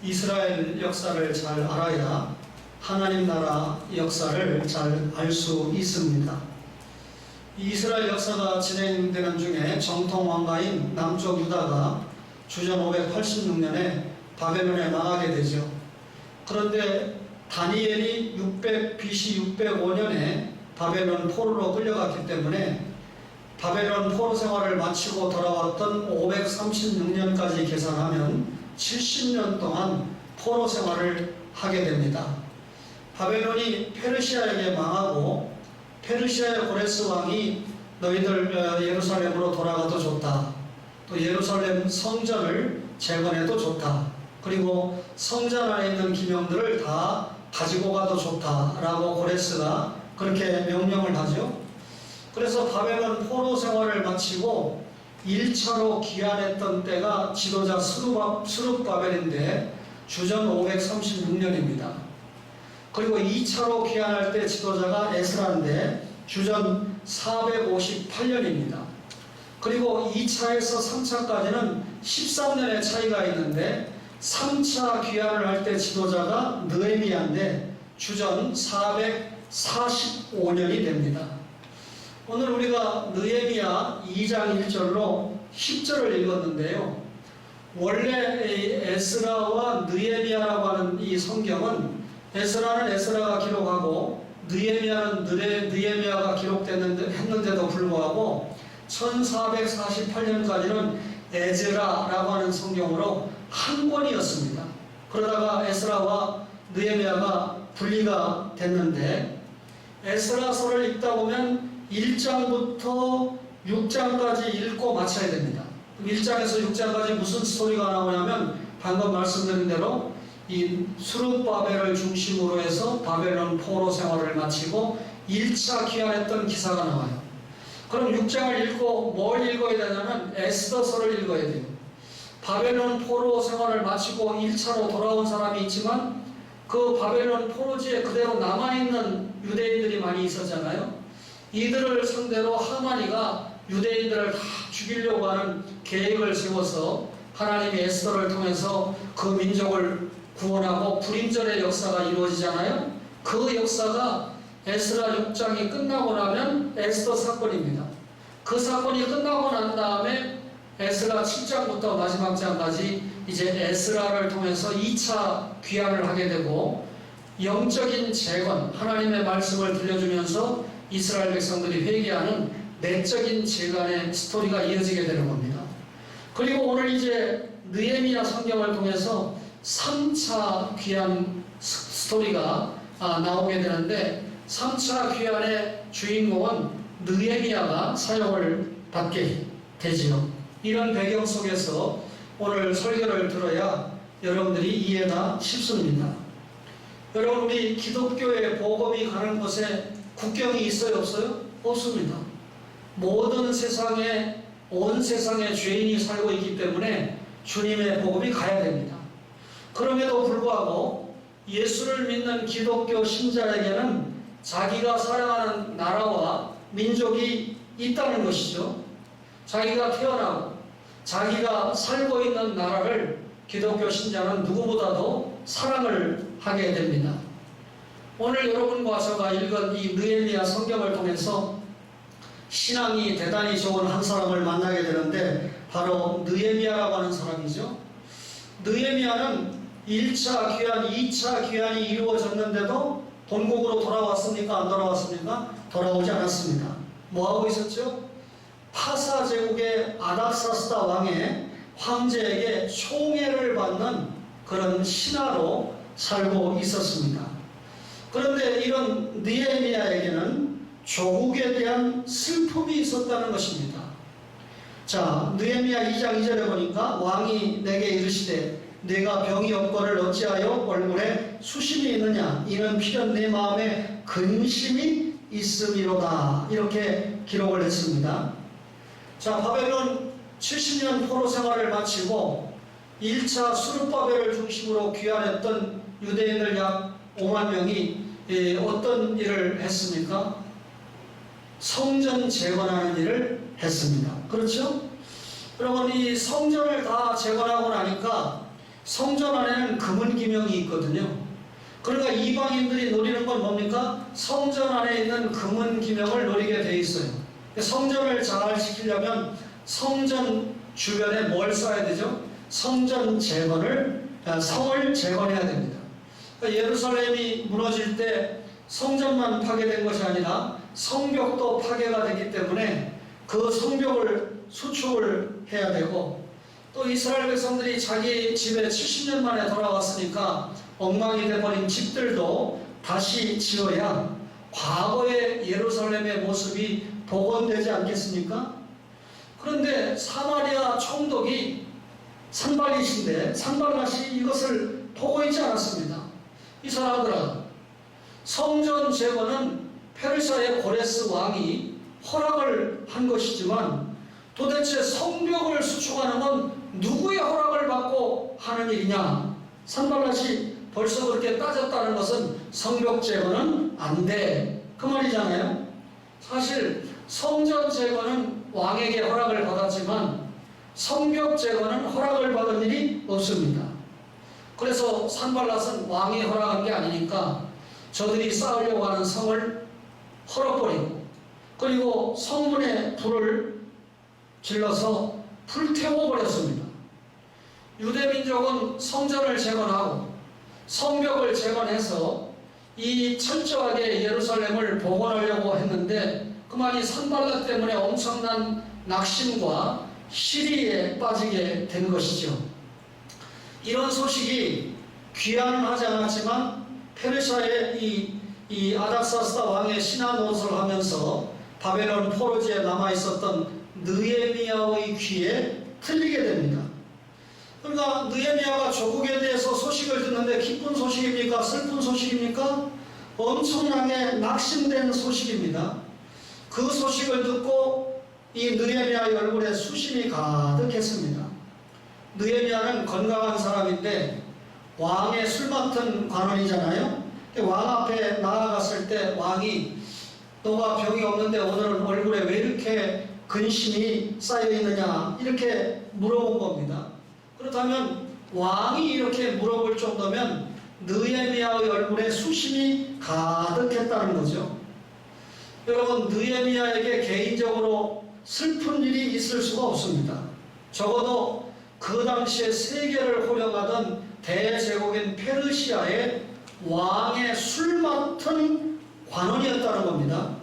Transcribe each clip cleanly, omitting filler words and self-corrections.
이스라엘 역사를 잘 알아야 하나님 나라 역사를 잘 알 수 있습니다. 이스라엘 역사가 진행되는 중에 정통 왕가인 남쪽 유다가 주전 586년에 바벨론에 망하게 되죠. 그런데 다니엘이 BC 605년에 바벨론 포로로 끌려갔기 때문에 바벨론 포로 생활을 마치고 돌아왔던 536년까지 계산하면 70년 동안 포로 생활을 하게 됩니다. 바벨론이 페르시아에게 망하고 페르시아의 고레스 왕이 너희들 예루살렘으로 돌아가도 좋다. 또 예루살렘 성전을 재건해도 좋다. 그리고 성전 안에 있는 기명들을 다 가지고 가도 좋다라고 고레스가 그렇게 명령을 하죠. 그래서 바벨론 포로 생활을 마치고 1차로 귀환했던 때가 지도자 스룹바벨인데 주전 536년입니다. 그리고 2차로 귀환할 때 지도자가 에스라인데 주전 458년입니다. 그리고 2차에서 3차까지는 13년의 차이가 있는데 3차 귀환을 할 때 지도자가 느헤미야인데 주전 445년이 됩니다. 오늘 우리가 느헤미야 2장 1절로 10절을 읽었는데요. 원래 에스라와 느헤미야라고 하는 이 성경은 에스라는 에스라가 기록하고 느헤미야는 느헤미야가 했는데도 불구하고 1448년까지는 에즈라라고 하는 성경으로 한 권이었습니다. 그러다가 에스라와 느헤미야가 분리가 됐는데 에스라서를 읽다 보면 1장부터 6장까지 읽고 마쳐야 됩니다. 1장에서 6장까지 무슨 스토리가 나오냐면 방금 말씀드린 대로 이 수룹바벨을 중심으로 해서 바벨론 포로 생활을 마치고 1차 귀환했던 기사가 나와요. 그럼 6장을 읽고 뭘 읽어야 되냐면 에스더서를 읽어야 돼요. 바벨론 포로 생활을 마치고 1차로 돌아온 사람이 있지만 그 바벨론 포로지에 그대로 남아있는 유대인들이 많이 있었잖아요. 이들을 상대로 하만이가 유대인들을 다 죽이려고 하는 계획을 세워서 하나님이 에스더를 통해서 그 민족을 구원하고 불임절의 역사가 이루어지잖아요. 그 역사가 에스라 6장이 끝나고 나면 에스더 사건입니다. 그 사건이 끝나고 난 다음에 에스라 7장부터 마지막 장까지 이제 에스라를 통해서 2차 귀환을 하게 되고 영적인 재건, 하나님의 말씀을 들려주면서 이스라엘 백성들이 회개하는 내적인 재건의 스토리가 이어지게 되는 겁니다. 그리고 오늘 이제 느헤미야 성경을 통해서 3차 귀환 스토리가 나오게 되는데 3차 귀환의 주인공은 느헤미야가 사용을 받게 되지요. 이런 배경 속에서 오늘 설교를 들어야 여러분들이 이해가 쉽습니다. 여러분, 우리 기독교의 복음이 가는 곳에 국경이 있어요, 없어요? 없습니다. 모든 세상에, 온 세상에 죄인이 살고 있기 때문에 주님의 복음이 가야 됩니다. 그럼에도 불구하고 예수를 믿는 기독교 신자에게는 자기가 사랑하는 나라와 민족이 있다는 것이죠. 자기가 태어나고 자기가 살고 있는 나라를 기독교 신자는 누구보다도 사랑을 하게 됩니다. 오늘 여러분과 제가 읽은 이 느헤미야 성경을 통해서 신앙이 대단히 좋은 한 사람을 만나게 되는데 바로 느헤미야라고 하는 사람이죠. 느헤미야는 1차 귀환, 2차 귀환이 이루어졌는데도 본국으로 돌아왔습니까? 안 돌아왔습니까? 돌아오지 않았습니다. 뭐하고 있었죠? 파사 제국의 아닥사스다 왕의 황제에게 총애를 받는 그런 신하로 살고 있었습니다. 그런데 이런 느헤미야에게는 조국에 대한 슬픔이 있었다는 것입니다. 자, 느헤미야 2장 2절에 보니까 왕이 내게 이르시되 내가 병이 없거를 어찌하여 얼굴에 수심이 있느냐 이는 필연 내 마음에 근심이 있음이로다. 이렇게 기록을 했습니다. 자, 바벨론 70년 포로 생활을 마치고 1차 수룹바벨을 중심으로 귀환했던 유대인들 약 5만 명이 어떤 일을 했습니까? 성전 재건하는 일을 했습니다. 그렇죠? 그러면 이 성전을 다 재건하고 나니까 성전 안에는 금은 기명이 있거든요. 그러니까 이방인들이 노리는 건 뭡니까? 성전 안에 있는 금은 기명을 노리게 돼 있어요. 성전을 잘 지키려면 성전 주변에 뭘 써야 되죠? 성을 재건해야 됩니다. 그러니까 예루살렘이 무너질 때 성전만 파괴된 것이 아니라 성벽도 파괴가 되기 때문에 그 성벽을 수축을 해야 되고, 또 이스라엘 백성들이 자기 집에 70년 만에 돌아왔으니까 엉망이 되어버린 집들도 다시 지어야 과거의 예루살렘의 모습이 복원되지 않겠습니까? 그런데 사마리아 총독이 산발릿인데 산발랏이 이것을 보고 있지 않았습니다. 이 사람들아, 성전 재건은 페르시아의 고레스 왕이 허락을 한 것이지만 도대체 성벽을 수축하는 건 누구의 허락을 받고 하는 일이냐? 산발랏이 벌써 그렇게 따졌다는 것은 성벽 재건은 안 돼, 그 말이잖아요. 사실 성전 재건은 왕에게 허락을 받았지만 성벽 재건은 허락을 받은 일이 없습니다. 그래서 산발랏은 왕이 허락한 게 아니니까 저들이 쌓으려고 하는 성을 헐어버리고, 그리고 성문에 불을 질러서 불태워버렸습니다. 유대민족은 성전을 재건하고 성벽을 재건해서 이 철저하게 예루살렘을 복원하려고 했는데 그만이 산발랏 때문에 엄청난 낙심과 시리에 빠지게 된 것이죠. 이런 소식이 귀환은 하지 않았지만 페르시아의 이 아닥사스다 왕의 신하 노릇을 하면서 바벨론 포로지에 남아있었던 느헤미야의 귀에 들리게 됩니다. 그러니까 느헤미야가 조국에 대해서 소식을 듣는데 기쁜 소식입니까? 슬픈 소식입니까? 엄청나게 낙심된 소식입니다. 그 소식을 듣고 이 느헤미야의 얼굴에 수심이 가득했습니다. 느헤미야는 건강한 사람인데 왕의 술 맡은 관원이잖아요. 왕 앞에 나아갔을 때 왕이 너가 병이 없는데 오늘은 얼굴에 왜 이렇게 근심이 쌓여있느냐 이렇게 물어본 겁니다. 그렇다면 왕이 이렇게 물어볼 정도면 느헤미야의 얼굴에 수심이 가득했다는 거죠. 여러분, 느헤미야에게 개인적으로 슬픈 일이 있을 수가 없습니다. 적어도 그 당시에 세계를 호령하던 대제국인 페르시아의 왕의 술 맡은 관원이었다는 겁니다.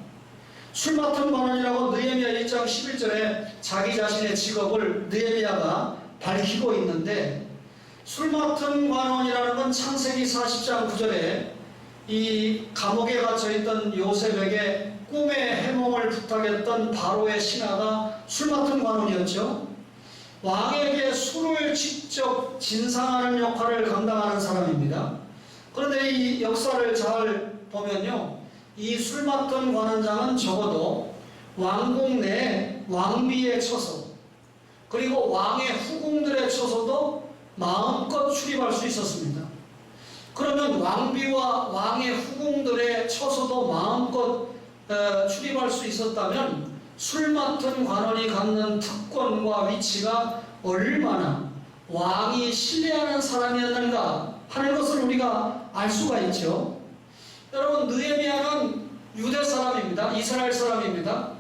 술 맡은 관원이라고 느헤미야 1장 11절에 자기 자신의 직업을 느헤미야가 밝히고 있는데, 술 맡은 관원이라는 건 창세기 40장 9절에 이 감옥에 갇혀있던 요셉에게 꿈의 해몽을 부탁했던 바로의 신하가 술 맡은 관원이었죠. 왕에게 술을 직접 진상하는 역할을 감당하는 사람입니다. 그런데 이 역사를 잘 보면요, 이 술 맡은 관원장은 적어도 왕궁 내 왕비에 쳐서, 그리고 왕의 후궁들에 쳐서도 마음껏 출입할 수 있었습니다. 그러면 왕비와 왕의 후궁들에 쳐서도 마음껏 출입할 수 있었다면 술 맡은 관원이 갖는 특권과 위치가 얼마나 왕이 신뢰하는 사람이었는가 하는 것을 우리가 알 수가 있죠. 여러분, 느헤미야는 유대 사람입니다. 이스라엘 사람입니다.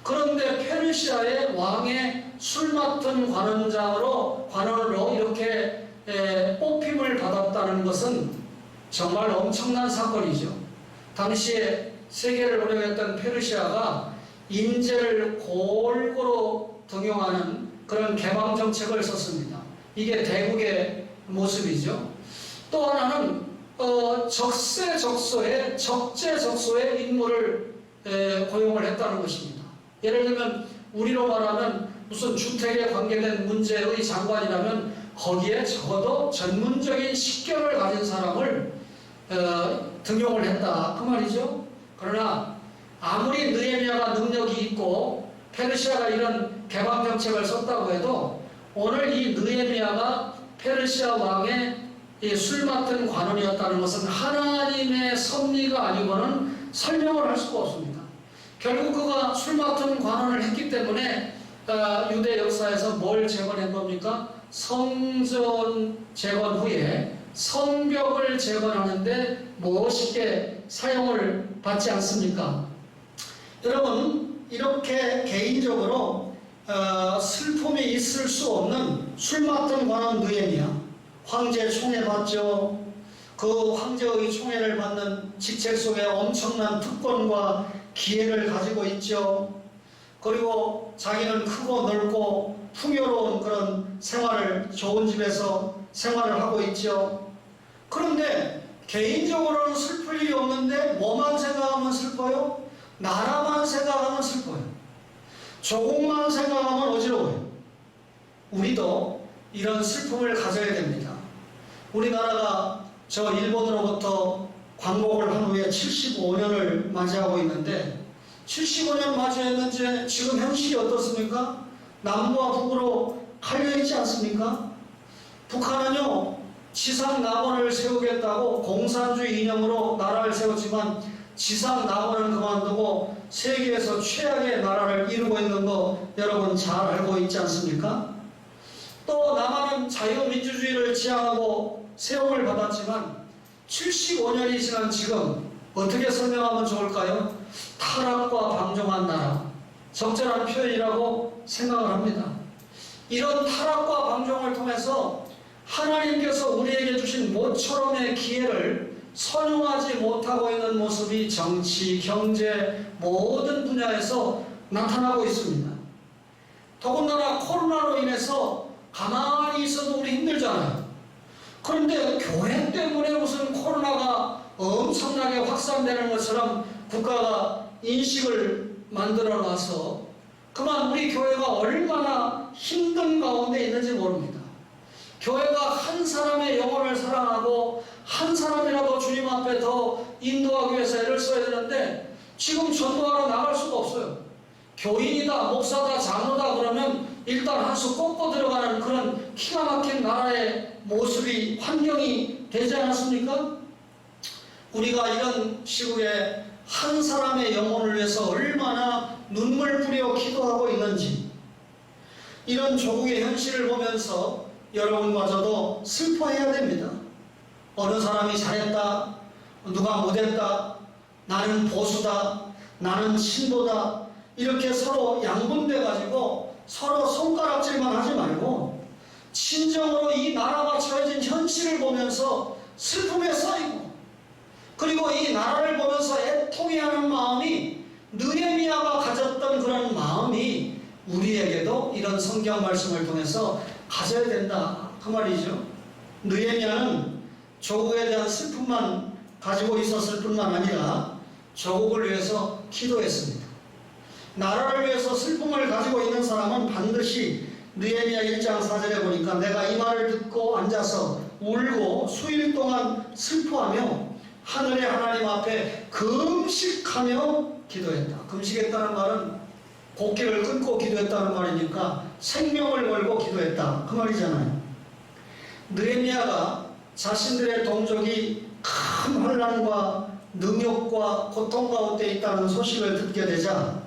그런데 페르시아의 왕의 술 맡은 관원으로 이렇게 뽑힘을 받았다는 것은 정말 엄청난 사건이죠. 당시에 세계를 호령했던 페르시아가 인재를 골고루 등용하는 그런 개방 정책을 썼습니다. 이게 대국의 모습이죠. 또 하나는 적재적소에 인물을 고용을 했다는 것입니다. 예를 들면 우리로 말하면 무슨 주택에 관계된 문제의 장관이라면 거기에 적어도 전문적인 식견을 가진 사람을 등용을 했다, 그 말이죠. 그러나 아무리 느헤미야가 능력이 있고 페르시아가 이런 개방 정책을 썼다고 해도 오늘 이 느헤미야가 페르시아 왕의 술 맡은 관원이었다는 것은 하나님의 섭리가 아니고는 설명을 할 수가 없습니다. 결국 그가 술 맡은 관원을 했기 때문에 유대 역사에서 뭘 재건한 겁니까? 성전 재건 후에 성벽을 재건하는데 멋있게 사용을 받지 않습니까? 여러분, 이렇게 개인적으로 슬픔이 있을 수 없는 술 맡은 관원 느헤미야, 황제 총애 받죠. 그 황제의 총애를 받는 직책 속에 엄청난 특권과 기회를 가지고 있죠. 그리고 자기는 크고 넓고 풍요로운 그런 생활을, 좋은 집에서 생활을 하고 있죠. 그런데 개인적으로는 슬플 일이 없는데 뭐만 생각하면 슬퍼요? 나라만 생각하면 슬퍼요. 조국만 생각하면 어지러워요. 우리도 이런 슬픔을 가져야 됩니다. 우리나라가 저 일본으로부터 광복을 한 후에 75년을 맞이하고 있는데, 75년 맞이했는지 지금 현실이 어떻습니까? 남부와 북으로 갈려있지 않습니까? 북한은요, 지상 낙원을 세우겠다고 공산주의 이념으로 나라를 세웠지만 지상 낙원을 그만두고 세계에서 최악의 나라를 이루고 있는 거 여러분 잘 알고 있지 않습니까? 또 남한은 자유민주주의를 지향하고 세움을 받았지만 75년이 지난 지금 어떻게 설명하면 좋을까요? 타락과 방종한 나라, 적절한 표현이라고 생각을 합니다. 이런 타락과 방종을 통해서 하나님께서 우리에게 주신 모처럼의 기회를 선용하지 못하고 있는 모습이 정치, 경제, 모든 분야에서 나타나고 있습니다. 더군다나 코로나로 인해서 가만히 있어도 우리 힘들잖아요. 그런데 교회 때문에 무슨 코로나가 엄청나게 확산되는 것처럼 국가가 인식을 만들어 놔서 그만 우리 교회가 얼마나 힘든 가운데 있는지 모릅니다. 교회가 한 사람의 영혼을 사랑하고 한 사람이라도 주님 앞에 더 인도하기 위해서 애를 써야 되는데 지금 전도하러 나갈 수가 없어요. 교인이다, 목사다, 장로다 그러면 일단 한 수 꽂고 들어가는 그런 기가 막힌 나라의 모습이, 환경이 되지 않았습니까? 우리가 이런 시국에 한 사람의 영혼을 위해서 얼마나 눈물 뿌려 기도하고 있는지, 이런 조국의 현실을 보면서 여러분과 저도 슬퍼해야 됩니다. 어느 사람이 잘했다, 누가 못했다, 나는 보수다, 나는 신도다, 이렇게 서로 양분돼 가지고 서로 손가락질만 하지 말고 진정으로 이 나라가 처해진 현실을 보면서 슬픔에 쌓이고, 그리고 이 나라를 보면서 애통해하는 마음이, 느헤미야가 가졌던 그런 마음이 우리에게도 이런 성경 말씀을 통해서 가져야 된다, 그 말이죠. 느헤미야는 조국에 대한 슬픔만 가지고 있었을 뿐만 아니라 조국을 위해서 기도했습니다. 나라를 위해서 슬픔을 가지고 있는 사람은 반드시 느헤미야 1장 4절에 보니까 내가 이 말을 듣고 앉아서 울고 수일 동안 슬퍼하며 하늘의 하나님 앞에 금식하며 기도했다. 금식했다는 말은 곡기를 끊고 기도했다는 말이니까 생명을 걸고 기도했다, 그 말이잖아요. 느헤미야가 자신들의 동족이 큰 환난과 능욕과 고통 가운데 있다는 소식을 듣게 되자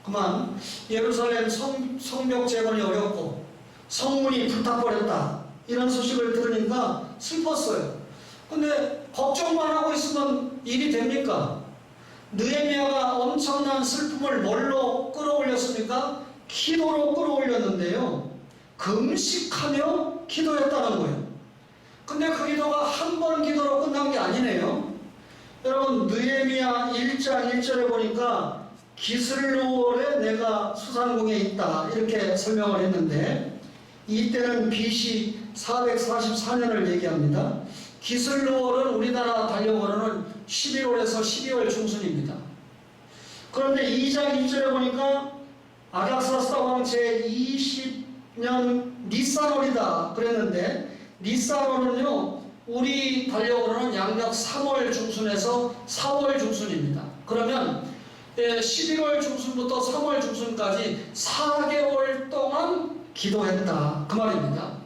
그만 예루살렘 성벽 재건이 어렵고 성문이 불타버렸다, 이런 소식을 들으니까 슬펐어요. 근데 걱정만 하고 있으면 일이 됩니까? 느헤미야가 엄청난 슬픔을 뭘로 끌어올렸습니까? 기도로 끌어올렸는데요, 금식하며 기도했다는 거예요. 근데 그 기도가 한 번 기도로 끝난 게 아니네요. 여러분, 느헤미야 1장 1절에 보니까 기슬루월에 내가 수산궁에 있다, 이렇게 설명을 했는데 이때는 BC 444년을 얘기합니다. 기슬루월은 우리나라 달력으로는 11월에서 12월 중순입니다. 그런데 2장 1절에 보니까 아닥사스다 왕 제20년 니산월이다 그랬는데, 니산월은요 우리 달력으로는 양력 3월 중순에서 4월 중순입니다. 그러면 11월 중순부터 3월 중순까지 4개월 동안 기도했다, 그 말입니다.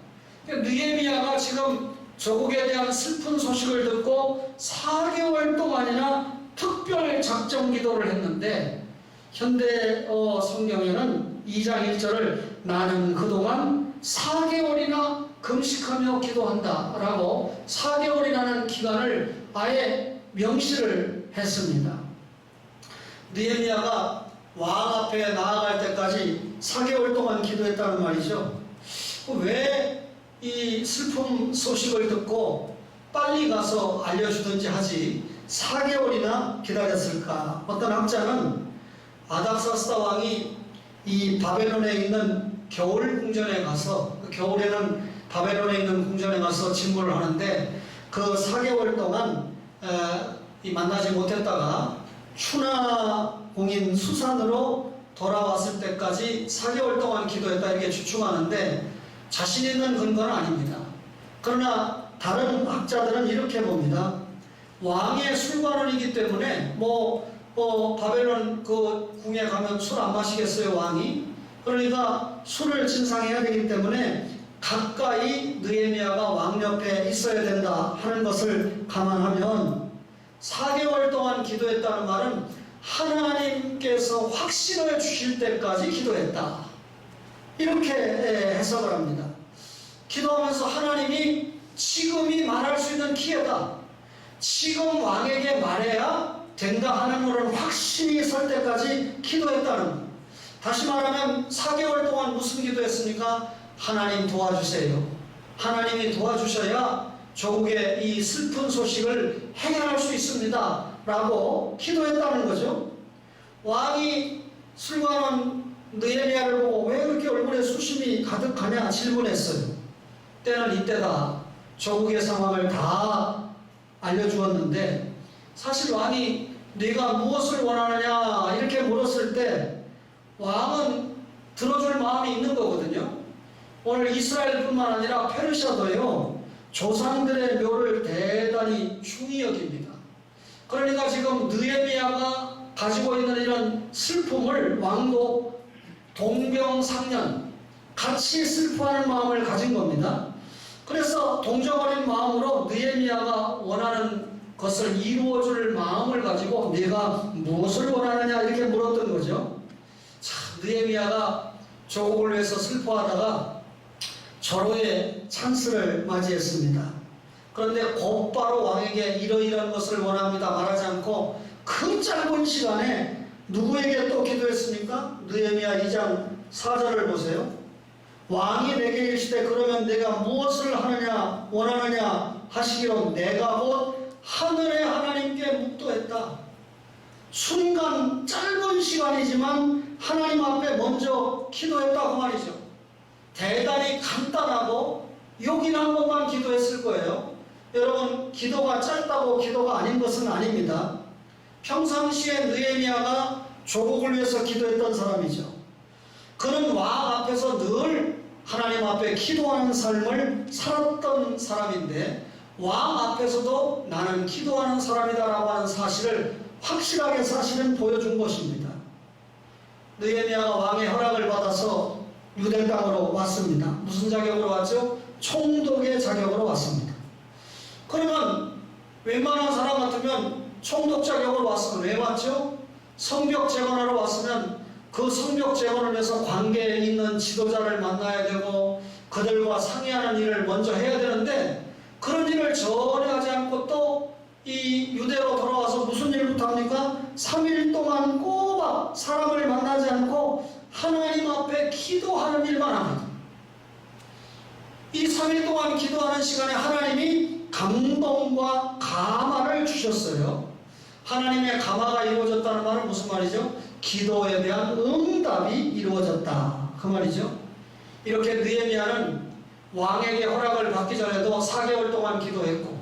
느헤미야가 지금 조국에 대한 슬픈 소식을 듣고 4개월 동안이나 특별 작정 기도를 했는데, 현대 성경에는 2장 1절을 나는 그동안 4개월이나 금식하며 기도한다라고 4개월이라는 기간을 아예 명시를 했습니다. 느헤미야가 왕 앞에 나아갈 때까지 4개월 동안 기도했다는 말이죠. 왜 이 슬픔 소식을 듣고 빨리 가서 알려주든지 하지 4개월이나 기다렸을까? 어떤 학자는 아닥사스다 왕이 이 바벨론에 있는 겨울 궁전에 가서, 겨울에는 바벨론에 있는 궁전에 가서 진물을 하는데 그 4개월 동안 만나지 못했다가 추나공인 수산으로 돌아왔을 때까지 4개월 동안 기도했다 이렇게 추측하는데 자신 있는 근거는 아닙니다. 그러나 다른 학자들은 이렇게 봅니다. 왕의 술관원이기 때문에 바벨론 그 궁에 가면 술 안 마시겠어요, 왕이? 그러니까 술을 진상해야 되기 때문에 가까이 느헤미야가 왕 옆에 있어야 된다 하는 것을 감안하면 4개월 동안 기도했다는 말은 하나님께서 확신을 주실 때까지 기도했다. 이렇게 해석을 합니다. 기도하면서 하나님이 지금이 말할 수 있는 기회다. 지금 왕에게 말해야 된다 하는 그런 확신이 설 때까지 기도했다는 것. 다시 말하면 4개월 동안 무슨 기도했습니까? 하나님 도와주세요. 하나님이 도와주셔야 조국의 이 슬픈 소식을 해결할 수 있습니다. 라고 기도했다는 거죠. 왕이 술관원 느헤미야를 보고 왜 그렇게 얼굴에 수심이 가득하냐 질문했어요. 때는 이때다. 조국의 상황을 다 알려주었는데 사실 왕이 네가 무엇을 원하느냐 이렇게 물었을 때 왕은 들어줄 마음이 있는 거거든요. 오늘 이스라엘뿐만 아니라 페르시아도요. 조상들의 묘를 대단히 중히 여깁니다. 그러니까 지금 느헤미야가 가지고 있는 이런 슬픔을 왕도 동병상련 같이 슬퍼하는 마음을 가진 겁니다. 그래서 동정어린 마음으로 느헤미야가 원하는 것을 이루어줄 마음을 가지고 네가 무엇을 원하느냐 이렇게 물었던 거죠. 느헤미야가 조국을 위해서 슬퍼하다가 절호의 찬스를 맞이했습니다. 그런데 곧바로 왕에게 이러이러한 것을 원합니다 말하지 않고 그 짧은 시간에 누구에게 또 기도했습니까? 느헤미야 2장 4절을 보세요. 왕이 내게 이르시되 그러면 내가 무엇을 하느냐 원하느냐 하시기로 내가 곧 하늘의 하나님께 묵도했다. 순간 짧은 시간이지만 하나님 앞에 먼저 기도했다고 말이죠. 대단히 간단하고 요긴한 것만 기도했을 거예요. 여러분 기도가 짧다고 기도가 아닌 것은 아닙니다. 평상시에 느헤미야가 조국을 위해서 기도했던 사람이죠. 그는 왕 앞에서 늘 하나님 앞에 기도하는 삶을 살았던 사람인데 왕 앞에서도 나는 기도하는 사람이다라고 하는 사실을 확실하게 사실은 보여준 것입니다. 느헤미야가 왕의 허락을 받아서 유대 땅으로 왔습니다. 무슨 자격으로 왔죠? 총독의 자격으로 왔습니다. 그러면 웬만한 사람 같으면 총독 자격으로 왔으면 왜 왔죠? 성벽 재건하러 왔으면 그 성벽 재건을 위해서 관계에 있는 지도자를 만나야 되고 그들과 상의하는 일을 먼저 해야 되는데 그런 일을 전혀 하지 않고 또 이 유대로 돌아와서 무슨 일부터 합니까? 3일 동안 꼬박 사람을 만나지 않고 하나님 앞에 기도하는 일만 합니다. 이 3일 동안 기도하는 시간에 하나님이 감동과 감화를 주셨어요. 하나님의 감화가 이루어졌다는 말은 무슨 말이죠? 기도에 대한 응답이 이루어졌다 그 말이죠. 이렇게 느헤미야는 왕에게 허락을 받기 전에도 4개월 동안 기도했고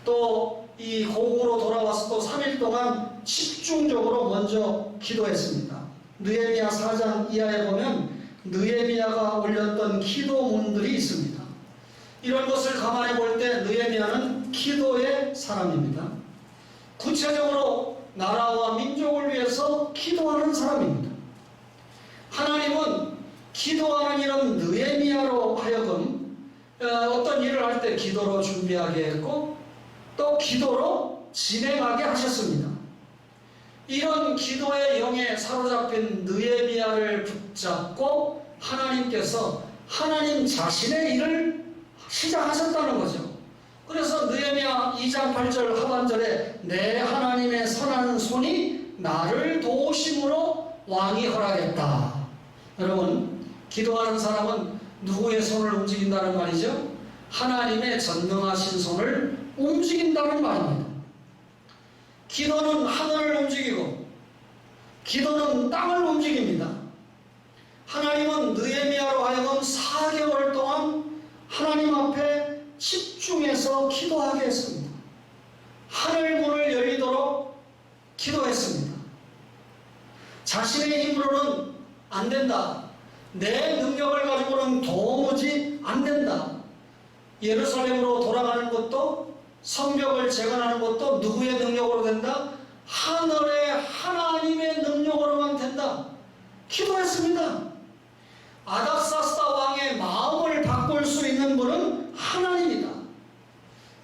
또 이 고국으로 돌아와서 또 3일 동안 집중적으로 먼저 기도했습니다. 느헤미야 4장 이하에 보면 느헤미야가 올렸던 기도문들이 있습니다. 이런 것을 감안해 볼 때 느헤미야는 기도의 사람입니다. 구체적으로 나라와 민족을 위해서 기도하는 사람입니다. 하나님은 기도하는 이런 느헤미야로 하여금 어떤 일을 할 때 기도로 준비하게 했고 또 기도로 진행하게 하셨습니다. 이런 기도의 영에 사로잡힌 느헤미야를 붙잡고 하나님께서 하나님 자신의 일을 시작하셨다는 거죠. 그래서 느헤미야 2장 8절 하반절에 내 하나님의 선한 손이 나를 도우심으로 왕이 허락했다. 여러분, 기도하는 사람은 누구의 손을 움직인다는 말이죠? 하나님의 전능하신 손을 움직인다는 말입니다. 기도는 하늘을 움직이고 기도는 땅을 움직입니다. 하나님은 느헤미야로 하여금 4개월 동안 하나님 앞에 집중해서 기도하게 했습니다. 하늘 문을 열리도록 기도했습니다. 자신의 힘으로는 안 된다. 내 능력을 가지고는 도무지 안 된다. 예루살렘으로 돌아가는 것도 성벽을 재건하는 것도 누구의 능력으로 된다? 하늘의 하나님의 능력으로만 된다. 기도했습니다. 아닥사스다 왕의 마음을 바꿀 수 있는 분은 하나님이다.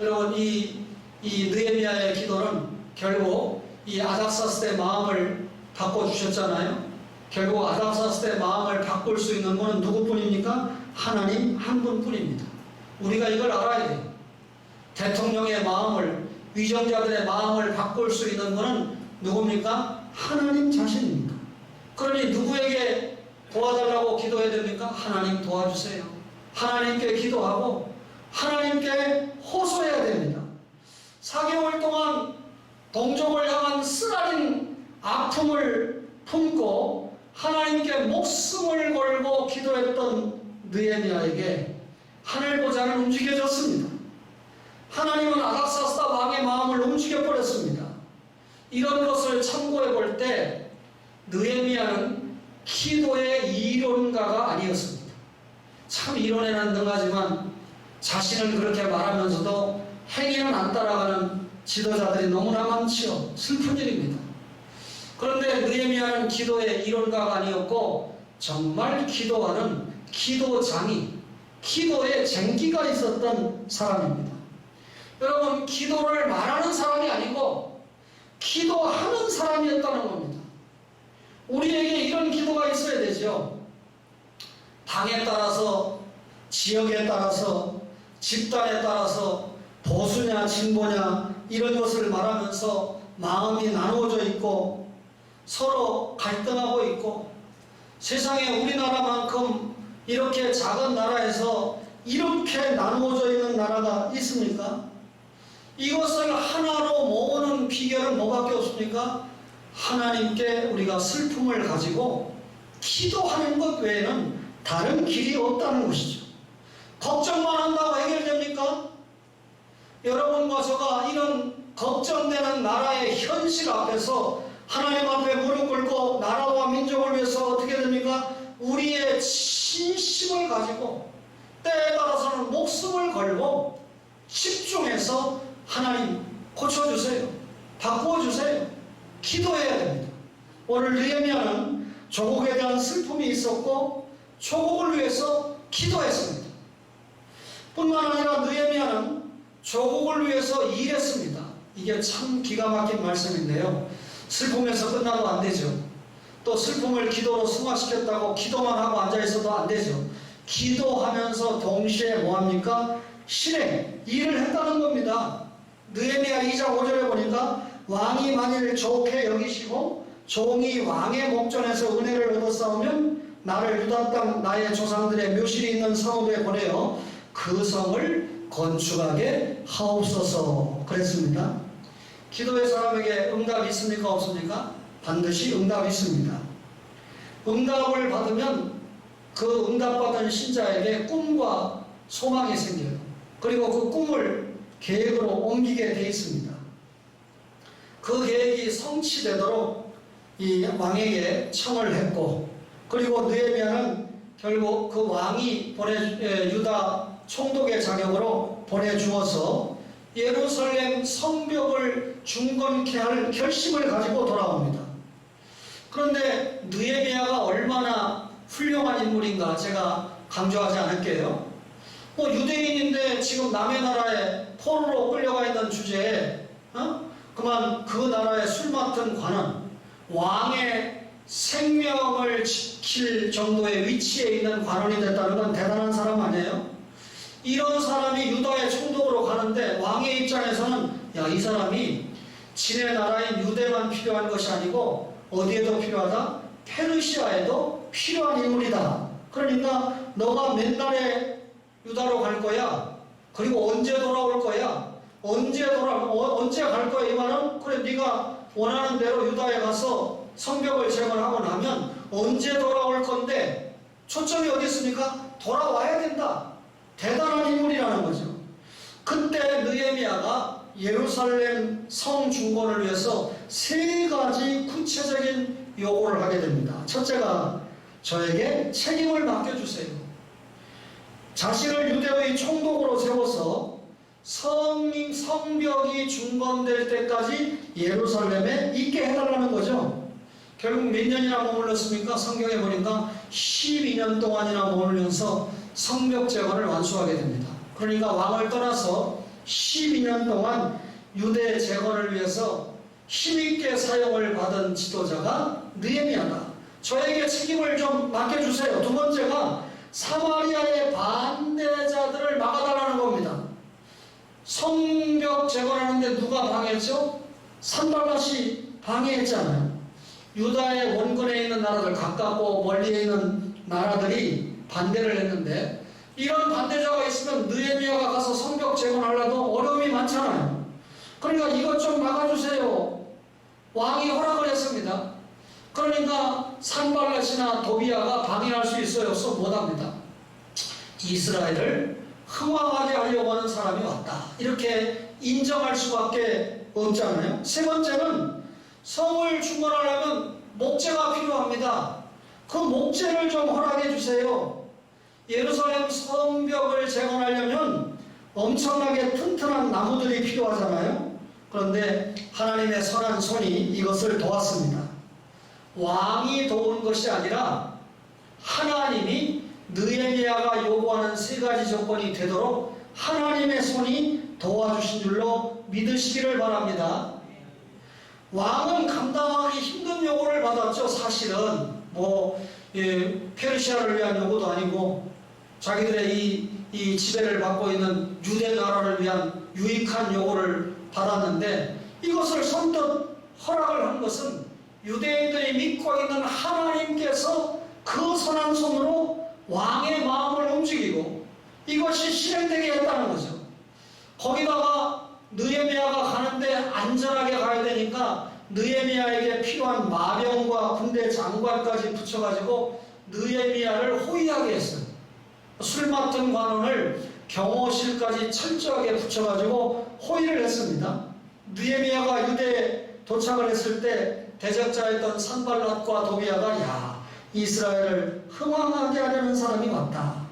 여러분, 이 느헤미야의 기도는 결국 이 아닥사스다의 마음을 바꿔주셨잖아요. 결국 아닥사스다의 마음을 바꿀 수 있는 분은 누구뿐입니까? 하나님 한 분뿐입니다. 우리가 이걸 알아야 돼요. 대통령의 마음을, 위정자들의 마음을 바꿀 수 있는 분은 누굽니까? 하나님 자신입니다. 그러니 누구에게 도와달라고 기도해야 됩니까? 하나님 도와주세요. 하나님께 기도하고 하나님께 호소해야 됩니다. 4개월 동안 동족을 향한 쓰라린 아픔을 품고 하나님께 목숨을 걸고 기도했던 느헤미야에게 하늘 보좌는 움직여졌습니다. 하나님은 아닥사스다 왕의 마음을 움직여버렸습니다. 이런 것을 참고해 볼 때 느헤미야는 기도의 이론가가 아니었습니다. 참 이론에는 능하지만 자신은 그렇게 말하면서도 행위는 안 따라가는 지도자들이 너무나 많지요. 슬픈 일입니다. 그런데 느헤미야는 기도의 이론가가 아니었고 정말 기도하는 기도장이, 기도에 쟁기가 있었던 사람입니다. 여러분, 기도를 말하는 사람이 아니고 기도하는 사람이었다는 겁니다. 우리에게 이런 기도가 있어야 되죠. 당에 따라서, 지역에 따라서, 집단에 따라서 보수냐 진보냐 이런 것을 말하면서 마음이 나누어져 있고 서로 갈등하고 있고, 세상에 우리나라만큼 이렇게 작은 나라에서 이렇게 나누어져 있는 나라가 있습니까? 이것을 하나로 모으는 비결은 뭐밖에 없습니까? 하나님께 우리가 슬픔을 가지고 기도하는 것 외에는 다른 길이 없다는 것이죠. 걱정만 한다고 해결됩니까? 여러분과 저가 이런 걱정되는 나라의 현실 앞에서 하나님 앞에 무릎 꿇고 나라와 민족을 위해서 어떻게 됩니까? 우리의 진심을 가지고 때에 따라서는 목숨을 걸고 집중해서 하나님 고쳐주세요. 바꾸어주세요. 기도해야 됩니다. 오늘 느헤미야는 조국에 대한 슬픔이 있었고 조국을 위해서 기도했습니다. 뿐만 아니라 느헤미야는 조국을 위해서 일했습니다. 이게 참 기가 막힌 말씀인데요. 슬픔에서 끝나도 안 되죠. 또 슬픔을 기도로 승화시켰다고 기도만 하고 앉아있어도 안 되죠. 기도하면서 동시에 뭐합니까? 실행, 일을 했다는 겁니다. 느헤미야 2장 5절에 보니까 왕이 만일 좋게 여기시고 종이 왕의 목전에서 은혜를 얻었사오면 나를 유다 땅 나의 조상들의 묘실이 있는 성읍에 보내어 그 성을 건축하게 하옵소서 그랬습니다. 기도의 사람에게 응답이 있습니까? 없습니까? 반드시 응답이 있습니다. 응답을 받으면 그 응답받은 신자에게 꿈과 소망이 생겨요. 그리고 그 꿈을 계획으로 옮기게 되어 있습니다. 그 계획이 성취되도록 이 왕에게 청을 했고, 그리고 느헤미야는 결국 그 왕이 유다 총독의 자격으로 보내주어서 예루살렘 성벽을 중건케 할 결심을 가지고 돌아옵니다. 그런데 느헤미야가 얼마나 훌륭한 인물인가 제가 강조하지 않을게요. 유대인인데 지금 남의 나라에 포로로 끌려가 있는 주제에 그만 그 나라의 술 맡은 관원, 왕의 생명을 지킬 정도의 위치에 있는 관원이 됐다는 건 대단한 사람 아니에요? 이런 사람이 유다의 총독으로 가는데 왕의 입장에서는 야, 이 사람이 지네 나라인 유대만 필요한 것이 아니고 어디에도 필요하다? 페르시아에도 필요한 인물이다. 그러니까 너가 맨날에 유다로 갈 거야. 그리고 언제 돌아올 거야? 언제 갈 거야? 이 말은 그래 네가 원하는 대로 유다에 가서 성벽을 재건하고 나면 언제 돌아올 건데 초점이 어디 있습니까? 돌아와야 된다. 대단한 인물이라는 거죠. 그때 느헤미야가 예루살렘 성 중건을 위해서 세 가지 구체적인 요구를 하게 됩니다. 첫째가 저에게 책임을 맡겨주세요. 자신을 유대의 총독으로 세워서 성벽이 중건될 때까지 예루살렘에 있게 해달라는 거죠. 결국 몇 년이나 머물렀습니까? 성경에 보니까 12년 동안이나 머물면서 성벽 재건을 완수하게 됩니다. 그러니까 왕을 떠나서 12년 동안 유대 재건을 위해서 힘있게 사용을 받은 지도자가 느헤미야다. 저에게 책임을 좀 맡겨주세요. 두 번째가 사마리아의 반대자들을 막아달라는 겁니다. 성벽 재건하는데 누가 방해했죠? 산발랏이 방해했잖아요. 유다의 원근에 있는 나라들, 가깝고 멀리에 있는 나라들이 반대를 했는데 이런 반대자가 있으면 느헤미야가 가서 성벽 재건하려도 어려움이 많잖아요. 그러니까 이것 좀 막아주세요. 왕이 허락을 했습니다. 그러니까 산발랏이나 도비아가 방해할 수 있어요? 없어? 못합니다. 이스라엘을 흥왕하게 하려고 하는 사람이 왔다. 이렇게 인정할 수밖에 없잖아요. 세 번째는 성을 중건하려면 목재가 필요합니다. 그 목재를 좀 허락해 주세요. 예루살렘 성벽을 재건하려면 엄청나게 튼튼한 나무들이 필요하잖아요. 그런데 하나님의 선한 손이 이것을 도왔습니다. 왕이 도운 것이 아니라 하나님이 느헤미야가 요구하는 세 가지 조건이 되도록 하나님의 손이 도와주신 줄로 믿으시기를 바랍니다. 왕은 감당하기 힘든 요구를 받았죠. 사실은 페르시아를 위한 요구도 아니고 자기들의 이 지배를 받고 있는 유대 나라를 위한 유익한 요구를 받았는데 이것을 선뜻 허락을 한 것은 유대인들이 믿고 있는 하나님께서 그 선한 손으로 왕의 마음을 움직이고 이것이 실행되게 했다는 거죠. 거기다가 느헤미야가 가는데 안전하게 가야 되니까 느헤미야에게 필요한 마병과 군대 장관까지 붙여가지고 느헤미야를 호위하게 했어요. 술 맡은 관원을 경호실까지 철저하게 붙여가지고 호위를 했습니다. 느헤미야가 유대에 도착을 했을 때 대적자였던 산발랏과 도비아가 야, 이스라엘을 흥왕하게 하려는 사람이 왔다.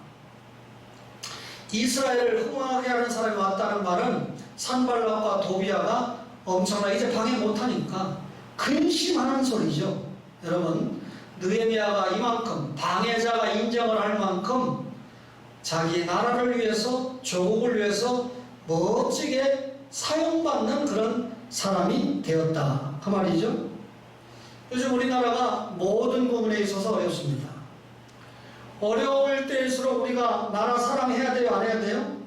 이스라엘을 흥왕하게 하는 사람이 왔다는 말은 산발랏과 도비아가 엄청나게 이제 방해 못하니까 근심하는 소리죠. 여러분, 느헤미야가 이만큼 방해자가 인정을 할 만큼 자기 나라를 위해서 조국을 위해서 멋지게 사용받는 그런 사람이 되었다. 그 말이죠. 요즘 우리나라가 모든 부분에 있어서 어렵습니다. 어려울 때일수록 우리가 나라 사랑해야 돼요? 안 해야 돼요?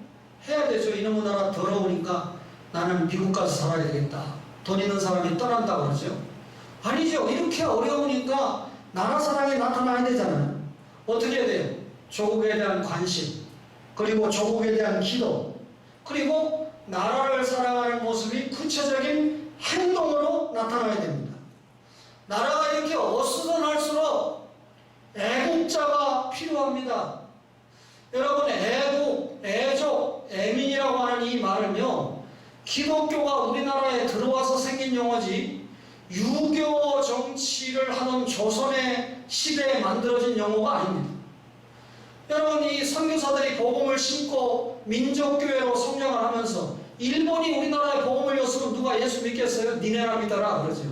해야 되죠. 이놈의 나라 더러우니까 나는 미국 가서 살아야 되겠다. 돈 있는 사람이 떠난다고 그러죠. 아니죠. 이렇게 어려우니까 나라 사랑이 나타나야 되잖아요. 어떻게 해야 돼요? 조국에 대한 관심, 그리고 조국에 대한 기도, 그리고 나라를 사랑하는 모습이 구체적인 행동으로 나타나야 됩니다. 나라가 이렇게 어수선할수록 애국자가 필요합니다. 여러분, 애국, 애족, 애민이라고 하는 이 말은요, 기독교가 우리나라에 들어와서 생긴 용어지 유교 정치를 하던 조선의 시대에 만들어진 용어가 아닙니다. 여러분, 이 선교사들이 복음을 심고 민족교회로 성장을 하면서 일본이 우리나라에 복음을 줬으면 누가 예수 믿겠어요? 니네나 믿어라 그러죠.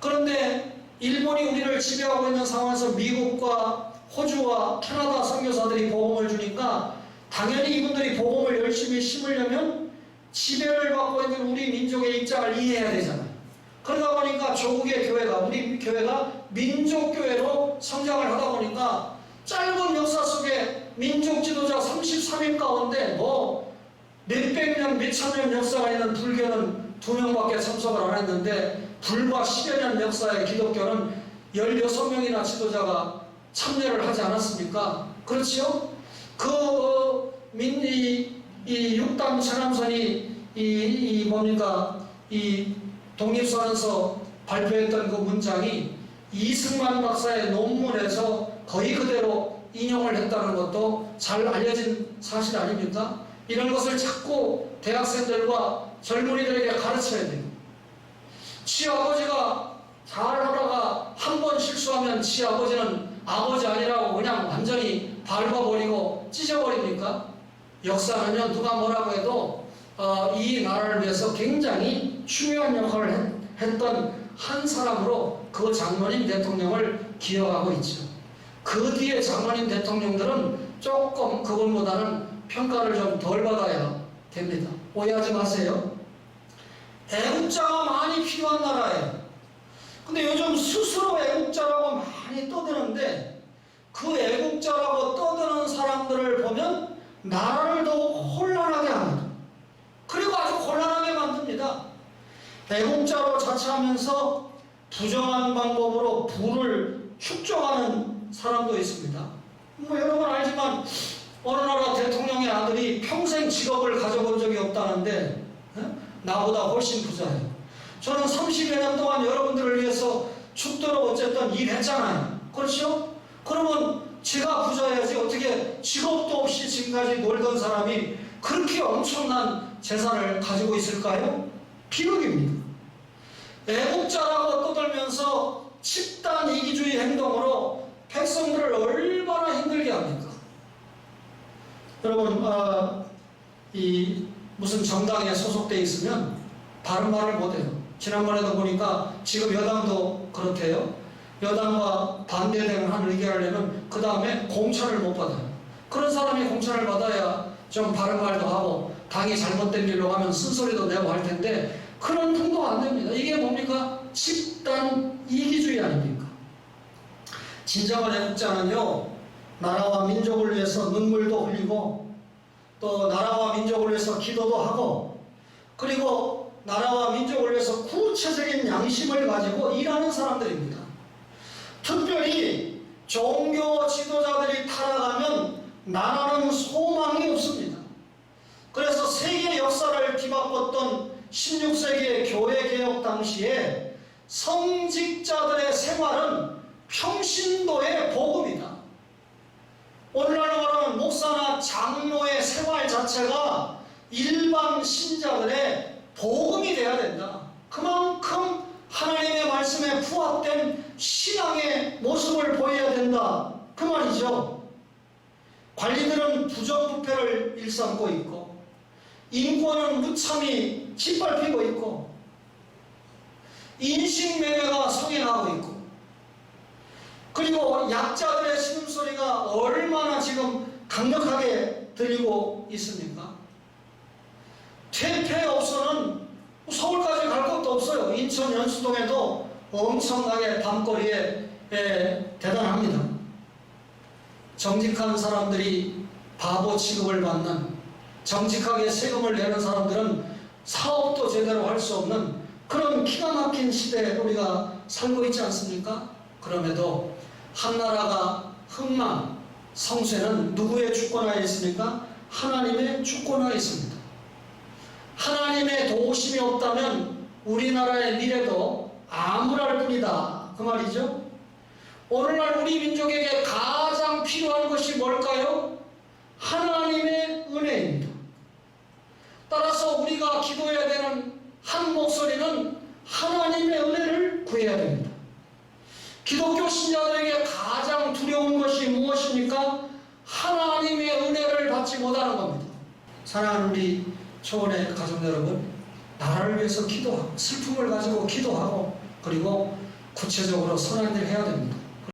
그런데 일본이 우리를 지배하고 있는 상황에서 미국과 호주와 캐나다 선교사들이 복음을 주니까 당연히 이분들이 복음을 열심히 심으려면 지배를 받고 있는 우리 민족의 입장을 이해해야 되잖아요. 그러다 보니까 조국의 교회가, 우리 교회가 민족교회로 성장을 하다 보니까 짧은 역사 속에 민족 지도자 33인 가운데 뭐 몇백 년, 몇천 년 역사가 있는 불교는 2명밖에 참석을 안 했는데 불과 10여 년 역사의 기독교는 16명이나 지도자가 참여를 하지 않았습니까? 그렇죠? 이 육담 천암선이 이 독립선언서 발표했던 그 문장이 이승만 박사의 논문에서 거의 그대로 인용을 했다는 것도 잘 알려진 사실 아닙니까? 이런 것을 자꾸 대학생들과 젊은이들에게 가르쳐야 돼요. 지 아버지가 잘하다가 한 번 실수하면 지 아버지는 아버지 아니라고 그냥 완전히 밟아버리고 찢어버립니까? 역사는요, 누가 뭐라고 해도 이 나라를 위해서 굉장히 중요한 역할을 했던 한 사람으로 그 장로님 대통령을 기억하고 있죠. 그 뒤에 장로님 대통령들은 조금 그분보다는 평가를 좀 덜 받아야 됩니다. 오해하지 마세요. 애국자가 많이 필요한 나라예요. 근데 요즘 스스로 애국자라고 많이 떠드는데 그 애국자라고 떠드는 사람들을 보면 나라를 더욱 혼란하게 합니다. 그리고 아주 곤란하게 만듭니다. 애국자로 자처하면서 부정한 방법으로 부를 축적하는 사람도 있습니다. 뭐 여러분 알지만 어느 나라 대통령의 아들이 평생 직업을 가져본 적이 없다는데 나보다 훨씬 부자예요. 저는 30여 년 동안 여러분들을 위해서 죽도록 어쨌든 일했잖아요. 그렇죠? 그러면 제가 부자여야지 어떻게 직업도 없이 지금까지 놀던 사람이 그렇게 엄청난 재산을 가지고 있을까요? 비극입니다. 애국자라고 떠들면서 집단 이기주의 행동으로 백성들을 얼마나 힘들게 합니까? 여러분, 무슨 정당에 소속되어 있으면 바른 말을 못해요. 지난번에도 보니까 지금 여당도 그렇대요. 여당과 반대되는 한 의견을 내면 그 다음에 공천을 못 받아요. 그런 사람이 공천을 받아야 좀 바른 말도 하고 당이 잘못된 길로 가면 쓴소리도 내고 할 텐데 그런 통도가 안 됩니다. 이게 뭡니까? 집단 이기주의 아닙니까? 진정한 애국자는요, 나라와 민족을 위해서 눈물도 흘리고 또 나라와 민족을 위해서 기도도 하고 그리고 나라와 민족을 위해서 구체적인 양심을 가지고 일하는 사람들입니다. 특별히 종교 지도자들이 타락하면 나라는 소망이 없습니다. 그래서 세계 역사를 뒤바꿨던 16세기의 교회개혁 당시에 성직자들의 생활은 평신도의 복음이다. 오늘날로 말하면 목사나 장로의 생활 자체가 일반 신자들의 복음이 돼야 된다. 그만큼 하나님의 말씀에 부합된 신앙의 모습을 보여야 된다. 그 말이죠. 관리들은 부정부패를 일삼고 있고 인권은 무참히 짓밟히고 있고 인식매매가 성행하고 있고 그리고 약자들의 신음소리가 얼마나 지금 강력하게 들리고 있습니까? 퇴폐 없어는 서울까지 갈 것도 없어요. 인천 연수동에도 엄청나게 밤거리에 대단합니다. 정직한 사람들이 바보 취급을 받는, 정직하게 세금을 내는 사람들은 사업도 제대로 할 수 없는 그런 기가 막힌 시대에 우리가 살고 있지 않습니까? 그럼에도 한나라가 흥망, 성쇠는 누구의 주권하에 있습니까? 하나님의 주권하에 있습니다. 하나님의 도우심이 없다면 우리나라의 미래도 암울할 뿐이다. 그 말이죠. 오늘날 우리 민족에게 가장 필요한 것이 뭘까요? 하나님의 은혜입니다. 따라서 우리가 기도해야 되는 한 목소리는 하나님의 은혜를 구해야 됩니다. 기독교 신자들에게 가장 두려운 것이 무엇입니까? 하나님의 은혜를 받지 못하는 겁니다. 사랑하는 우리 초원의 가족 여러분, 나라를 위해서 기도하고 슬픔을 가지고 기도하고 그리고 구체적으로 선한 일을 해야 됩니다.